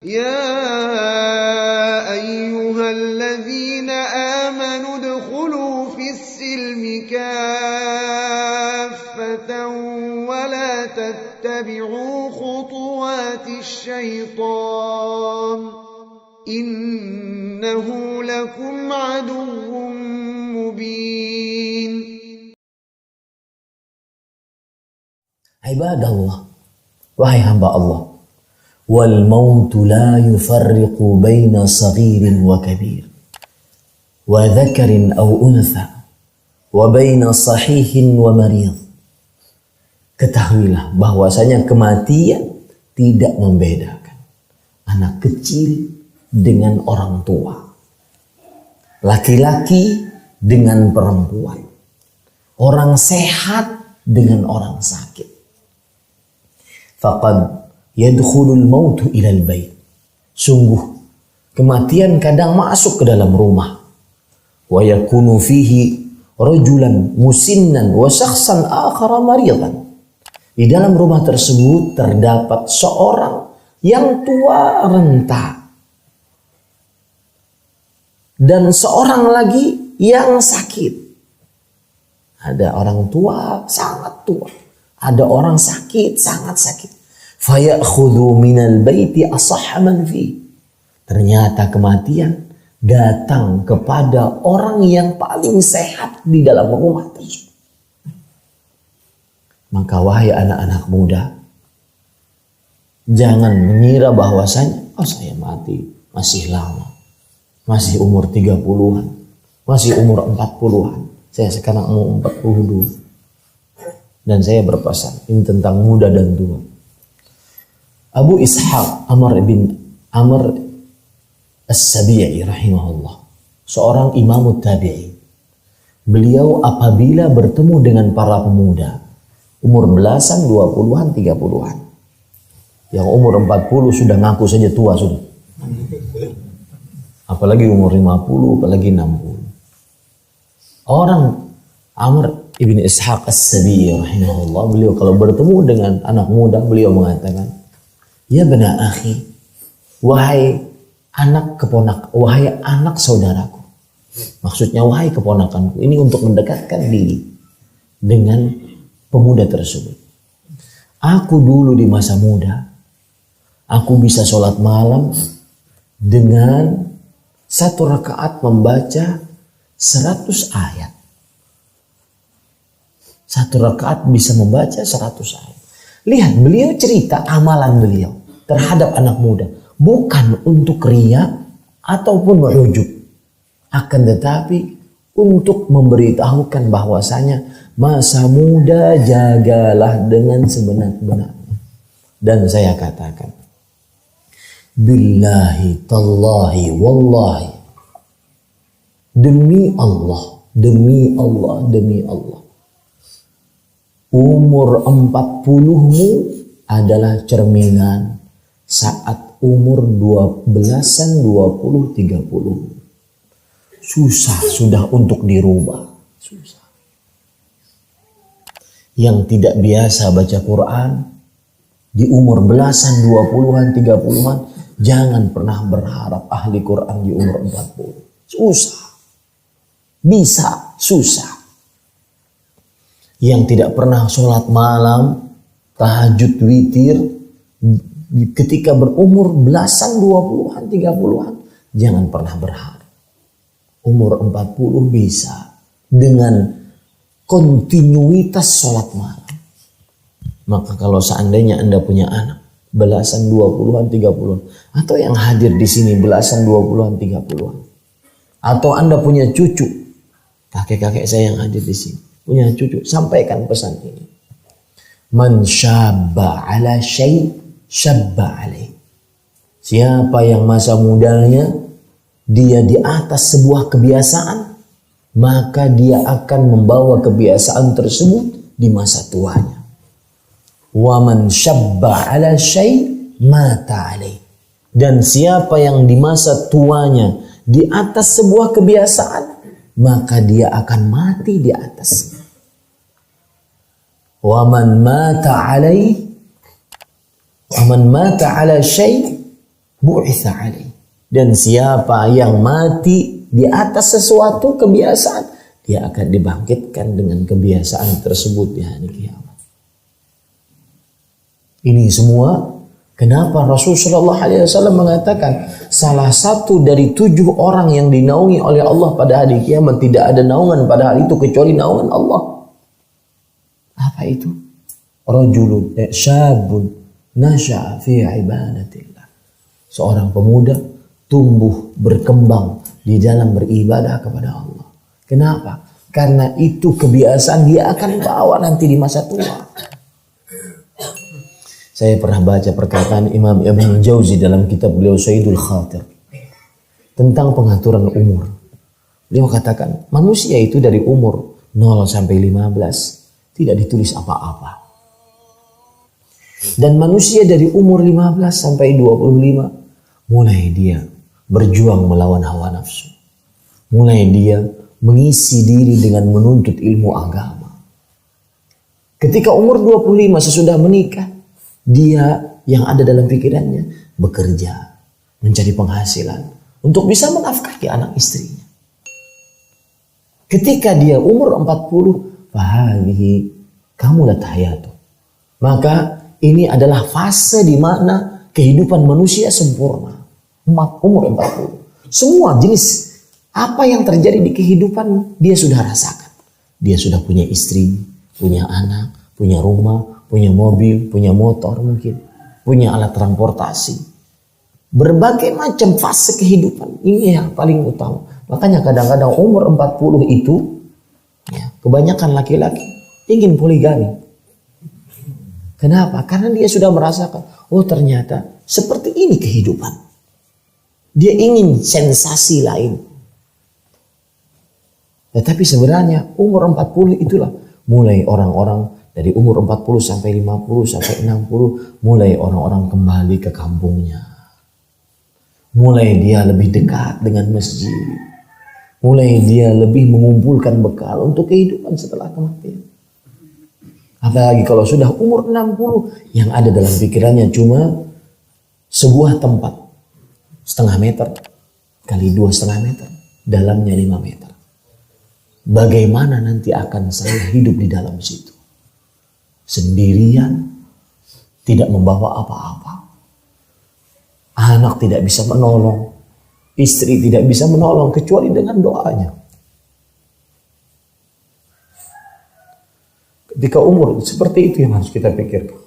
يا أيها الذين آمنوا ادخلوا في السلم كافة ولا تتبعوا خطوات الشيطان إنه لكم عدو مبين. Ibadallah, wahai hamba Allah, wal mautu la yufarriqu baina saghirin wa kabir wa dhakarin aw untha wa baina sahihin wa marid. Ketahuilah bahwasanya kematian tidak membedakan anak kecil dengan orang tua, laki-laki dengan perempuan, orang sehat dengan orang sakit. Faqad yadkhulul mautu ilal bait. Sungguh kematian kadang masuk ke dalam rumah. Wa yakunu fihi rajulan musinnan wa syakhsan akhara maridan. Di dalam rumah tersebut terdapat seorang yang tua renta dan seorang lagi yang sakit. Ada orang tua sangat tua, ada orang sakit sangat sakit. Fayakhudhu minal baiti asahha man fi. Ternyata kematian datang kepada orang yang paling sehat di dalam rumah tersebut. Maka wahai anak-anak muda, jangan mengira bahwasanya saya mati masih lama, masih umur 30-an, masih umur 40-an. Saya sekarang mau 42. Dan saya berpesan ini tentang muda dan tua. Abu Ishaq Amr As-Sabi'i rahimahullah, seorang imam tabi'i. Beliau apabila bertemu dengan para pemuda umur belasan, 20-an, 30-an, yang umur 40 sudah ngaku saja tua sudah, apalagi umur 50, apalagi 60. Orang Amr ibn Ishaq As-Sabi'i rahimahullah, beliau kalau bertemu dengan anak muda, beliau mengatakan, ya bena akhi, wahai anak saudaraku. Maksudnya wahai keponakanku. Ini untuk mendekatkan diri dengan pemuda tersebut. Aku dulu di masa muda, aku bisa sholat malam dengan 1 rakaat membaca 100 ayat. 1 rakaat bisa membaca 100 ayat. Lihat, beliau cerita amalan beliau terhadap anak muda. Bukan untuk riya ataupun ujub. Akan tetapi untuk memberitahukan bahwasanya masa muda jagalah dengan sebenar-benarnya. Dan saya katakan, billahi tallahi wallahi, demi Allah, demi Allah, demi Allah, umur 40-mu adalah cerminan saat umur 12-an, 20, 30. Susah sudah untuk dirubah. Susah. Yang tidak biasa baca Quran di umur belasan, 20-an, 30-an, jangan pernah berharap ahli Quran di umur 40. Susah. Bisa, susah. Yang tidak pernah sholat malam, tahajud, witir, ketika berumur belasan, 20-an, 30-an, jangan pernah berharap. Umur 40 bisa dengan kontinuitas sholat malam. Maka kalau seandainya Anda punya anak belasan, 20-an, 30-an, atau yang hadir di sini belasan, 20-an, 30-an, atau Anda punya cucu, kakek-kakek saya yang hadir di sini punya cucu, sampaikan pesan ini. Man syabba ala syai' syabba alaih. Siapa yang masa mudanya dia di atas sebuah kebiasaan, maka dia akan membawa kebiasaan tersebut di masa tuanya. Wa man syabba ala syai' mata alaih. Dan siapa yang di masa tuanya di atas sebuah kebiasaan, maka dia akan mati di atasnya. Wa man mata alaih, wa man mata ala syai' bu'itsa alaihi. Dan siapa yang mati di atas sesuatu kebiasaan, dia akan dibangkitkan dengan kebiasaan tersebut di hari kiamat. Ini semua kenapa Rasulullah SAW mengatakan salah satu dari 7 orang yang dinaungi oleh Allah pada hari kiamat, tidak ada naungan pada hari itu kecuali naungan Allah. Apa itu? Rajulun syabun nasya'a fi ibadatillah. Seorang pemuda tumbuh berkembang di dalam beribadah kepada Allah. Kenapa? Karena itu kebiasaan dia akan bawa nanti di masa tua. Saya pernah baca perkataan Imam Ibn Jauzi dalam kitab beliau Sayyidul Khatir tentang pengaturan umur. Beliau katakan manusia itu dari umur 0 sampai 15 tidak ditulis apa-apa. Dan manusia dari umur 15 sampai 25 mulai dia berjuang melawan hawa nafsu. Mulai dia mengisi diri dengan menuntut ilmu agama. Ketika umur 25 sesudah menikah, dia yang ada dalam pikirannya bekerja, mencari penghasilan untuk bisa menafkahi anak istrinya. Ketika dia umur 40, fahalihi kamulat hayatu. Maka ini adalah fase di mana kehidupan manusia sempurna. Umur 40. Semua jenis apa yang terjadi di kehidupan dia sudah rasakan. Dia sudah punya istri, punya anak, punya rumah, punya mobil, punya motor mungkin, punya alat transportasi. Berbagai macam fase kehidupan. Ini yang paling utama. Makanya kadang-kadang umur 40 itu ya, kebanyakan laki-laki ingin poligami. Kenapa? Karena dia sudah merasakan, oh ternyata seperti ini kehidupan. Dia ingin sensasi lain. Tetapi sebenarnya umur 40 itulah mulai orang-orang dari umur 40 sampai 50 sampai 60 mulai orang-orang kembali ke kampungnya. Mulai dia lebih dekat dengan masjid. Mulai dia lebih mengumpulkan bekal untuk kehidupan setelah kematian. Apalagi kalau sudah umur 60 yang ada dalam pikirannya cuma sebuah tempat. 0,5 meter kali 2,5 meter, dalamnya 5 meter. Bagaimana nanti akan saya hidup di dalam situ? Sendirian, tidak membawa apa-apa. Anak tidak bisa menolong, istri tidak bisa menolong kecuali dengan doanya. Ketika umur seperti itu yang harus kita pikirkan.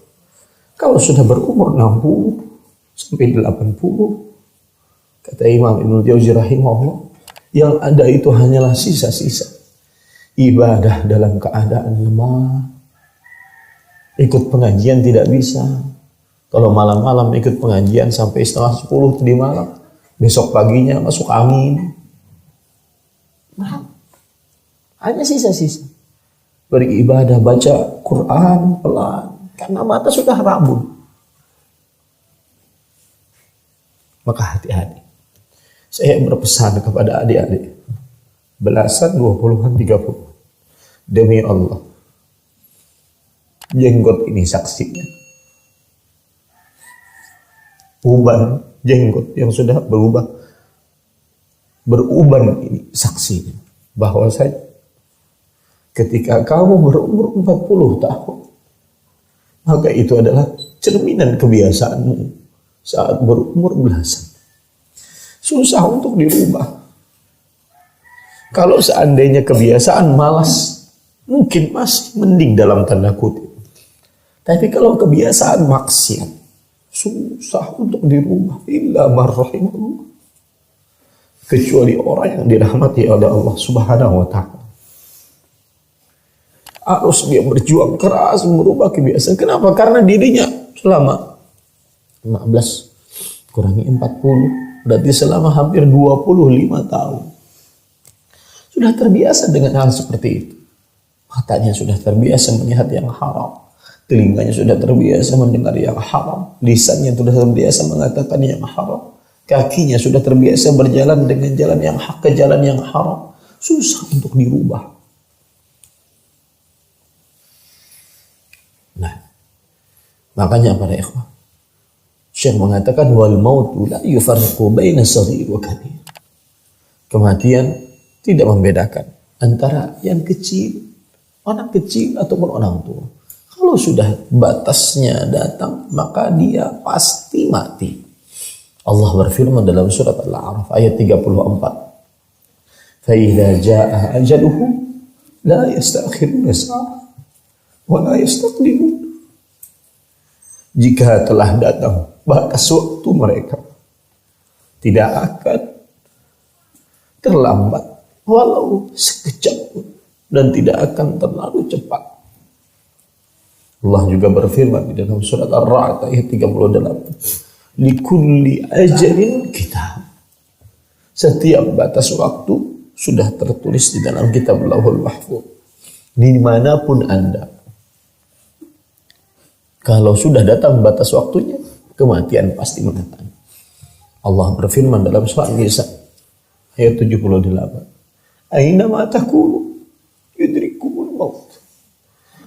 Kalau sudah berumur 60 sampai 80, kata Imam Ibn Jauzi rahimahullah, yang ada itu hanyalah sisa-sisa ibadah dalam keadaan lemah. Ikut pengajian tidak bisa. Kalau malam-malam ikut pengajian sampai 9:30 di malam, besok paginya masuk angin. Nah, hanya sisa-sisa. Beribadah, baca Quran pelan, karena mata sudah rabun. Maka hati-hati. Saya berpesan kepada adik-adik, belasan, 20-an, 30. Demi Allah, jenggot ini saksinya. Uban jenggot yang sudah beruban ini saksinya. Bahwa saya ketika kamu berumur 40 tahun, maka itu adalah cerminan kebiasaanmu saat berumur belasan. Susah untuk dirubah. Kalau seandainya kebiasaan malas, mungkin masih mending dalam tanda kutip. Tapi kalau kebiasaan maksiat, susah untuk dirubah. Illa marrahimullah. Kecuali orang yang dirahmati oleh Allah Subhanahu wa ta'ala. Harus dia berjuang keras merubah kebiasaan. Kenapa? Karena dirinya selama 15 kurangi 40, berarti selama hampir 25 tahun sudah terbiasa dengan hal seperti itu. Matanya sudah terbiasa melihat yang haram, telinganya sudah terbiasa mendengar yang haram, lisannya sudah terbiasa mengatakan yang haram, kakinya sudah terbiasa berjalan dengan jalan yang hak ke jalan yang haram. Susah untuk dirubah. Nah, makanya para ikhwah, Syekh mengatakan wal mautu la yufarriqu baina shaghir wa kabir. Kematian tidak membedakan antara yang kecil, anak kecil ataupun orang tua. Kalau sudah batasnya datang, maka dia pasti mati. Allah berfirman dalam surat Al-A'raf ayat 34. فَإِذَا جَاءَ أَجَلُهُ لَا يَسْتَأْخِرُونَ سَاعَةً وَلَا يَسْتَقْدِمُونَ. Jika telah datang batas waktu mereka, tidak akan terlambat walau sekejap pun, dan tidak akan terlalu cepat. Allah juga berfirman di dalam surat Ar-Ra'd ayat 38. Likulli ajalin kitab. Setiap batas waktu sudah tertulis di dalam kitab Lauhul Mahfuz. Dimanapun Anda, kalau sudah datang batas waktunya, kematian pasti mendatangi. Allah berfirman dalam surat Nisa ayat 78. Aina ma takunu yudrikumul maut.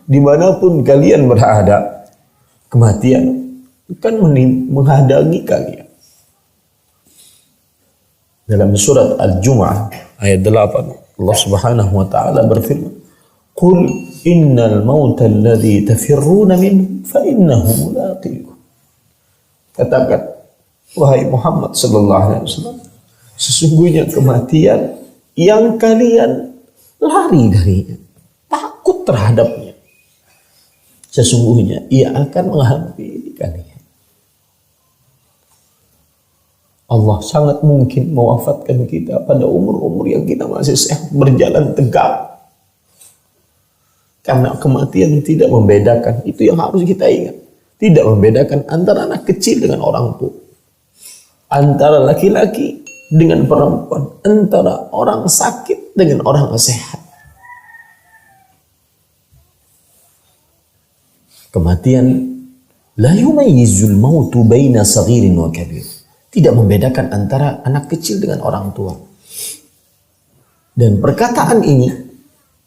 Dimanapun kalian berada, kematian akan menghadangi kalian. Dalam surat Al-Jumu'ah ayat 8, Allah Subhanahu wa taala berfirman, "Qul innal mauta alladhi tafirruna minhu fa innahu mulaqikum." Katakan, wahai Muhammad sallallahu alaihi wasallam, sesungguhnya kematian yang kalian lari darinya, takut terhadapnya, sesungguhnya ia akan menghampiri kalian. Allah sangat mungkin mewafatkan kita pada umur-umur yang kita masih sehat, berjalan tegak. Karena kematian tidak membedakan, itu yang harus kita ingat. Tidak membedakan antara anak kecil dengan orang tua, antara laki-laki dengan perempuan, antara orang sakit dengan orang sehat. Kematian la yumayyizul mautu baina saghirin wa kabir. Tidak membedakan antara anak kecil dengan orang tua. Dan perkataan ini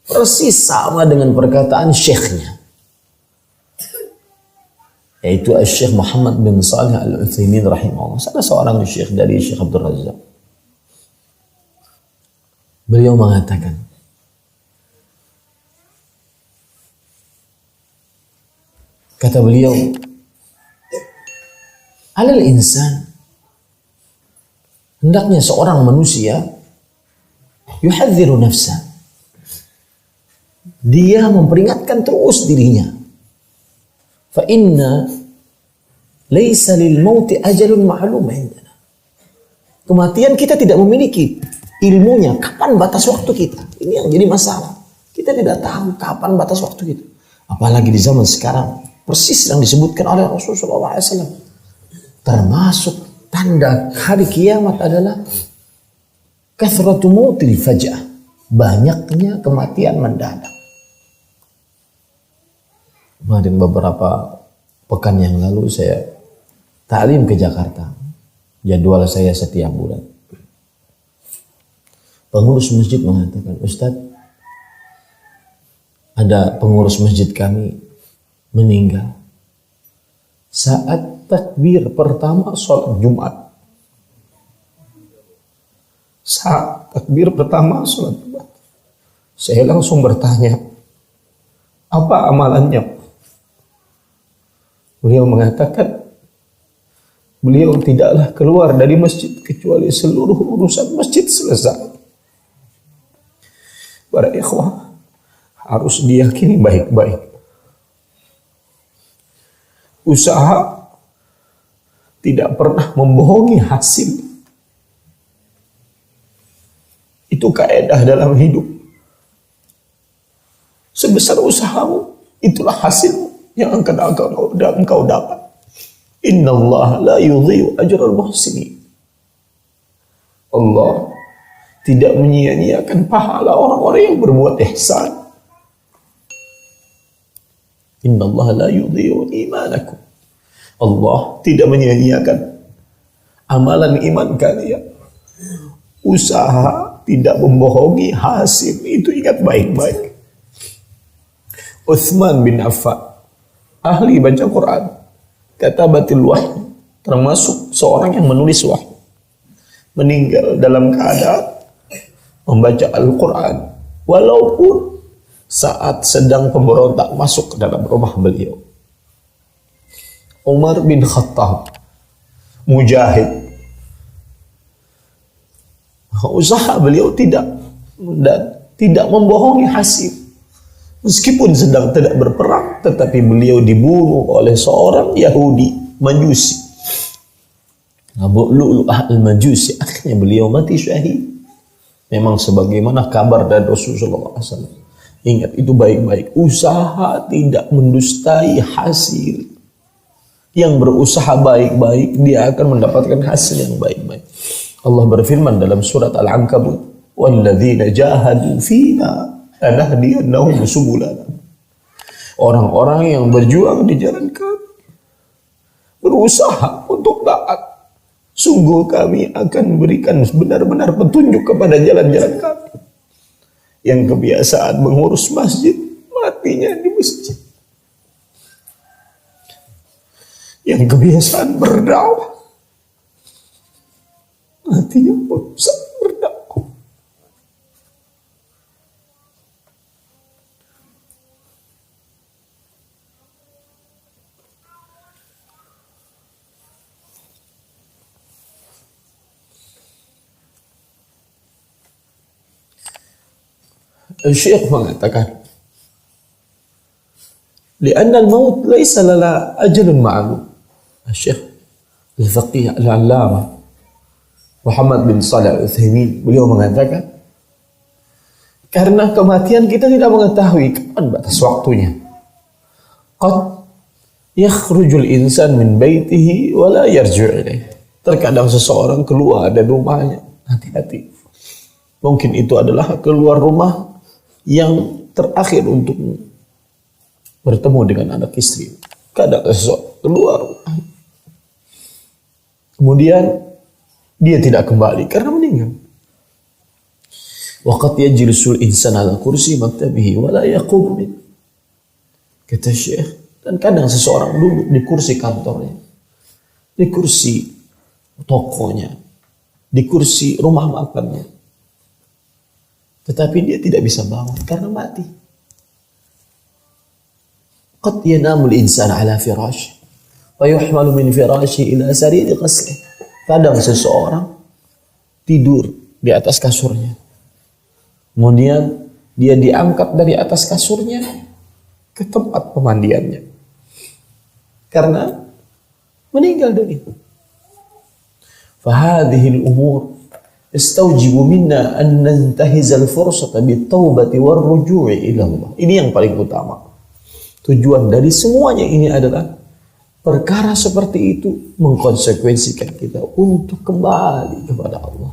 persis sama dengan perkataan syekhnya, yaitu Syekh Muhammad bin Shalih Al-Utsaimin rahimahullah, salah seorang syekh dari Syekh Abdul Razak. Beliau mengatakan, kata beliau, alal insan, hendaknya seorang manusia yuhadziru nafsa, dia memperingatkan terus dirinya, fa inna laisa lil mauti ajalun ma'lum indana. Kematian kita tidak memiliki ilmunya, kapan batas waktu kita. Ini yang jadi masalah. Kita tidak tahu kapan batas waktu kita. Apalagi di zaman sekarang, persis yang disebutkan oleh Rasulullah SAW. Termasuk tanda hari kiamat adalah kathratu mautil faja'ah, banyaknya kematian mendadak. Kemarin beberapa pekan yang lalu saya ta'lim ke Jakarta. Jadwal saya setiap bulan. Pengurus masjid mengatakan, Ustadz, ada pengurus masjid kami meninggal saat takbir pertama sholat Jumat. Saat takbir pertama sholat Jumat. Saya langsung bertanya, apa amalannya? Beliau mengatakan, beliau tidaklah keluar dari masjid kecuali seluruh urusan masjid selesai. Para ikhwah, harus diyakini baik-baik. Usaha tidak pernah membohongi hasil. Itu kaidah dalam hidup. Sebesar usahamu, itulah hasilmu yang akan engkau dapat. Innallaha la yudhi'u ajral muhsinin. Allah tidak menyia-nyiakan pahala orang-orang yang berbuat ihsan. Innallaha la yudhi'u imanakum. Allah tidak menyia-nyiakan amalan iman kalian. Usaha tidak membohongi hasil. Itu ingat baik-baik. Utsman bin Affan, ahli baca Quran, katabatil wahyi, termasuk seorang yang menulis wahyu, meninggal dalam keadaan membaca Al-Quran, walaupun saat sedang pemberontak masuk ke dalam rumah beliau. Umar bin Khattab, mujahid, usaha beliau tidak membohongi hasil. Meskipun sedang tidak berperang, tetapi beliau dibunuh oleh seorang Yahudi Majusi, Abu Lu'lu'ah al-Majusi. Akhirnya beliau mati syahid. Memang sebagaimana kabar dari Rasulullah SAW. Ingat itu baik-baik. Usaha tidak mendustai hasil. Yang berusaha baik-baik, dia akan mendapatkan hasil yang baik-baik. Allah berfirman dalam surat Al-Ankabut, "Walladzina jahadu fina lanahdiyannahum subulana." Orang-orang yang berjuang di jalan kami, berusaha untuk taat, sungguh kami akan berikan benar-benar petunjuk kepada jalan-jalan kami. Yang kebiasaan mengurus masjid, matinya di masjid. Yang kebiasaan berdakwah, matinya saat berdakwah. Syekh mengatakan, "Lianna al-maut laysa lana ajalun ma'lum." Syekh Al-Faqih Al-Allamah Muhammad bin Shalih Al-Utsaimin, beliau mengatakan, karena kematian kita tidak mengetahui kapan batas waktunya. Qad yakhrujul insan min baitihi wa la yarji'u ilaih. Terkadang seseorang keluar dari rumahnya, hati-hati. Mungkin itu adalah keluar rumah yang terakhir untuk bertemu dengan anak istri. Kadang seseorang keluar rumah, kemudian dia tidak kembali karena meninggal. Waqad yajlisul insan ala kursi maktabihi wa la yaqum min. Kata Syekh, dan kadang seseorang duduk di kursi kantornya, di kursi tokonya, di kursi rumah makannya, tetapi dia tidak bisa bangun karena mati. Qad yanamul insan ala firash wa yuhmalu min firashi ila sariri qaslih. Kadang seseorang tidur di atas kasurnya, kemudian dia diangkat dari atas kasurnya ke tempat pemandiannya karena meninggal dunia. Fahadhihi al-umur istaujibu minna an nantahiza al-fursata bit-taubati war-ruju'i ila Allah. Ini yang paling utama. Tujuan dari semuanya ini adalah perkara seperti itu mengkonsekuensikan kita untuk kembali kepada Allah.